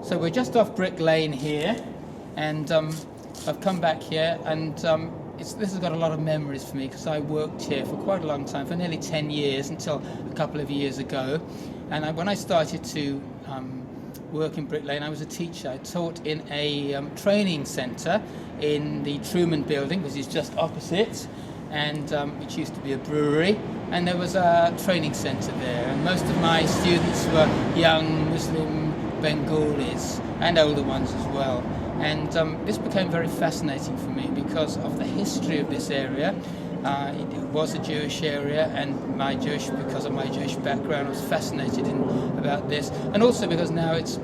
So we're just off Brick Lane here, and I've come back here, and this has got a lot of memories for me because I worked here for quite a long time, for nearly 10 years until a couple of years ago. And when I started to work in Brick Lane, I was a teacher. I taught in a training centre in the Truman building, which is just opposite, and which used to be a brewery, and there was a training centre there, and most of my students were young Muslim Bengalis and older ones as well. And this became very fascinating for me because of the history of this area. It was a Jewish area, and because of my Jewish background, I was fascinated about this, and also because now it's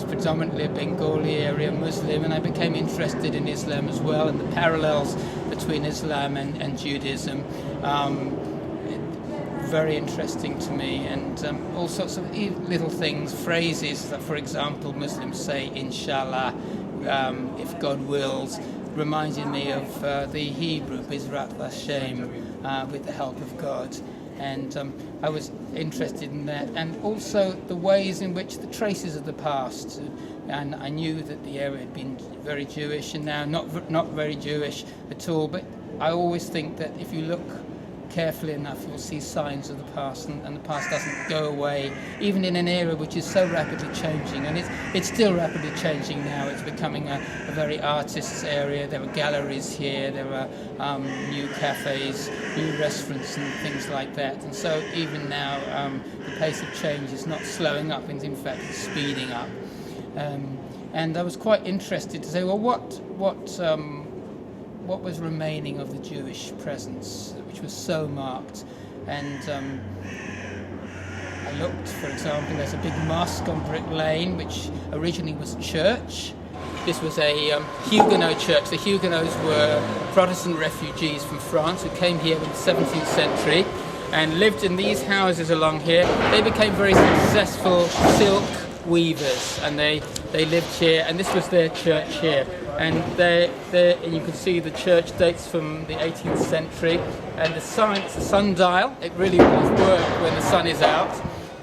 predominantly a Bengali area, Muslim, and I became interested in Islam as well, and the parallels between Islam and Judaism. Very interesting to me, and all sorts of little things, phrases that, for example, Muslims say, Inshallah, if God wills, reminded me of the Hebrew, Bizrat Hashem, with the help of God. And I was interested in that, and also the ways in which the traces of the past, and I knew that the area had been very Jewish, and now not very Jewish at all, but I always think that if you look carefully enough, you'll see signs of the past, and the past doesn't go away, even in an era which is so rapidly changing, and it's still rapidly changing now. It's becoming a very artists' area. There are galleries here, there are new cafes, new restaurants and things like that, and so even now the pace of change is not slowing up, and in fact it's speeding up. And I was quite interested to say, well, what was remaining of the Jewish presence, which was so marked. And I looked, for example, there's a big mosque on Brick Lane, which originally was a church. This was a Huguenot church. The Huguenots were Protestant refugees from France who came here in the 17th century and lived in these houses along here. They became very successful silk weavers, and they lived here, and this was their church here. And you can see the church dates from the 18th century, and it's a sundial. It really does work when the sun is out,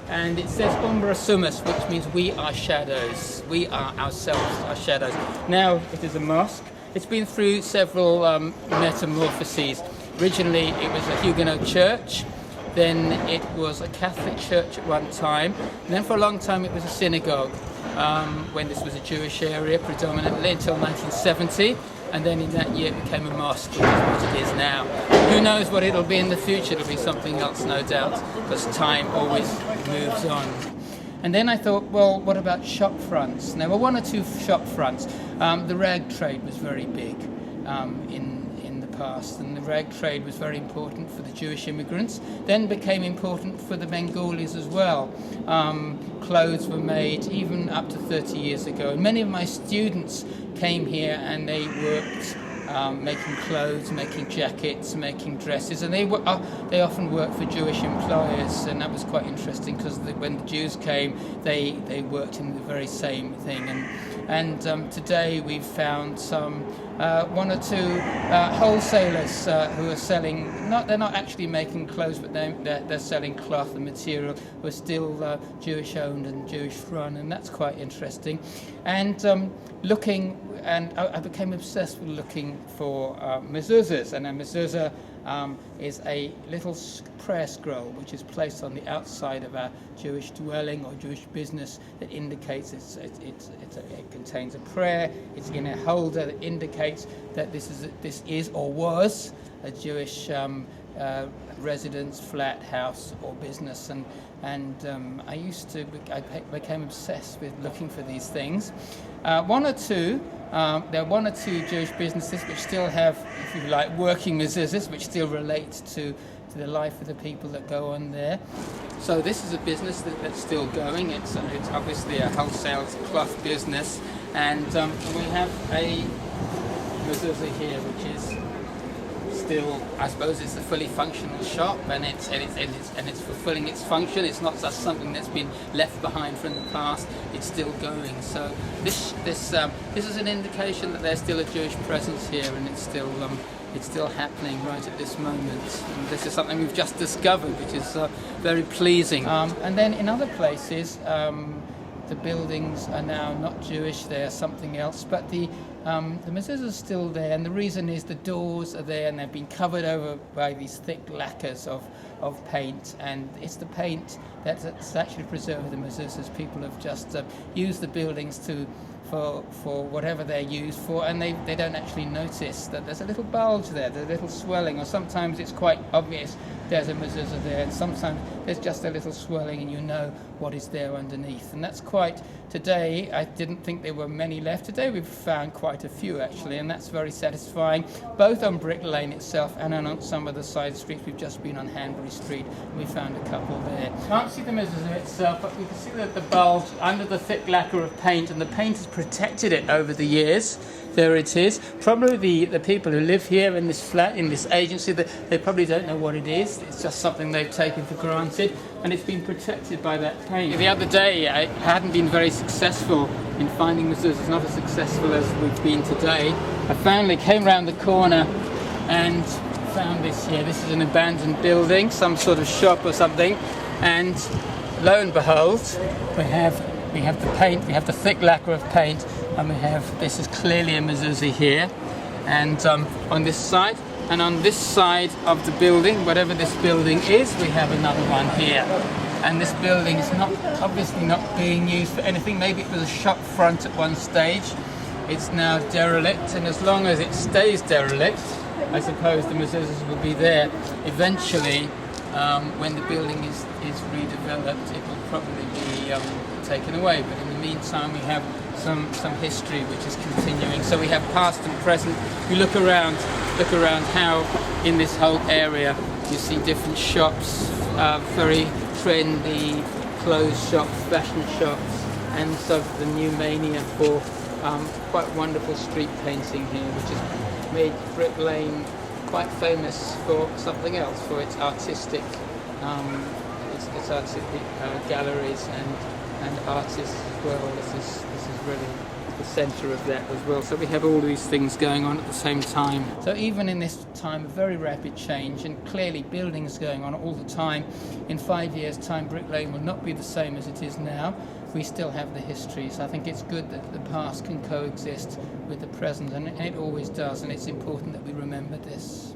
and it says Umbra Sumus, which means we are shadows. We are ourselves, our shadows. Now it is a mosque. It's been through several metamorphoses. Originally it was a Huguenot church, then it was a Catholic church at one time, and then for a long time it was a synagogue. When this was a Jewish area predominantly until 1970, and then in that year it became a mosque, which is what it is now. Who knows what it'll be in the future? It'll be something else, no doubt, because time always moves on. And then I thought, well, what about shop fronts? There were one or two shop fronts. The rag trade was very big in the past, and the rag trade was very important for the Jewish immigrants, then became important for the Bengalis as well. Clothes were made even up to 30 years ago, and many of my students came here and they worked making clothes, making jackets, making dresses, and they often worked for Jewish employers, and that was quite interesting because when the Jews came, they worked in the very same thing. And today we've found some one or two wholesalers who are selling. They're not actually making clothes, but they're selling cloth and material. Who are still Jewish owned and Jewish run, and that's quite interesting. And looking. And I became obsessed with looking for mezuzahs, and a mezuzah is a little prayer scroll which is placed on the outside of a Jewish dwelling or Jewish business that indicates it contains a prayer. It's in a holder that indicates that this is or was a Jewish residence, flat, house, or business, and I became obsessed with looking for these things. There are one or two Jewish businesses which still have, if you like, working mezuzahs, which still relate to the life of the people that go on there. So this is a business that's still going. It's obviously a wholesale cloth business, and we have a mezuzah here, which is still, I suppose, it's a fully functional shop, and it's fulfilling its function. It's not just something that's been left behind from the past. It's still going. So this is an indication that there's still a Jewish presence here, and it's still happening right at this moment. And this is something we've just discovered, which is very pleasing. And then in other places, the buildings are now not Jewish, they are something else, but the mezuzah is still there, and the reason is the doors are there and they've been covered over by these thick lacquers of paint, and it's the paint that's actually preserved the mezuzahs. People have just used the buildings for whatever they're used for, and they don't actually notice that there's a little bulge there, there's a little swelling, or sometimes it's quite obvious there's a mezuzah there, and sometimes there's just a little swelling and you know what is there underneath. And that's quite, today I didn't think there were many left. Today we've found quite a few actually, and that's very satisfying, both on Brick Lane itself and on some of the side streets. We've just been on Hanbury Street and we found a couple there. Can't see the mezuzah itself, but we can see that the bulge under the thick lacquer of paint, and the paint has protected it over the years. There it is. Probably the people who live here in this flat, in this agency, they probably don't know what it is. It's just something they've taken for granted, and it's been protected by that paint. The other day, I hadn't been very successful in finding mezuzahs, not as successful as we've been today. I finally came round the corner and found this here. This is an abandoned building, some sort of shop or something, and lo and behold, we have the paint, we have the thick lacquer of paint, and we have, this is clearly a mezuzah here, and on this side, and on this side of the building, whatever this building is, we have another one here. And this building is obviously not being used for anything. Maybe it was a shop front at one stage. It's now derelict, and as long as it stays derelict, I suppose the mezuzahs will be there. Eventually, when the building is redeveloped, it will probably be taken away. But in the meantime, we have some history which is continuing. So we have past and present. You look around how in this whole area you see different shops, very trendy clothes shops, fashion shops, and so the new mania for quite wonderful street painting here, which has made Brick Lane quite famous for something else, for its artistic galleries and artists as well. This is really the centre of that as well. So we have all these things going on at the same time. So even in this time of very rapid change, and clearly buildings going on all the time, in 5 years' time Brick Lane will not be the same as it is now. We still have the history, so I think it's good that the past can coexist with the present, and it always does, and it's important that we remember this.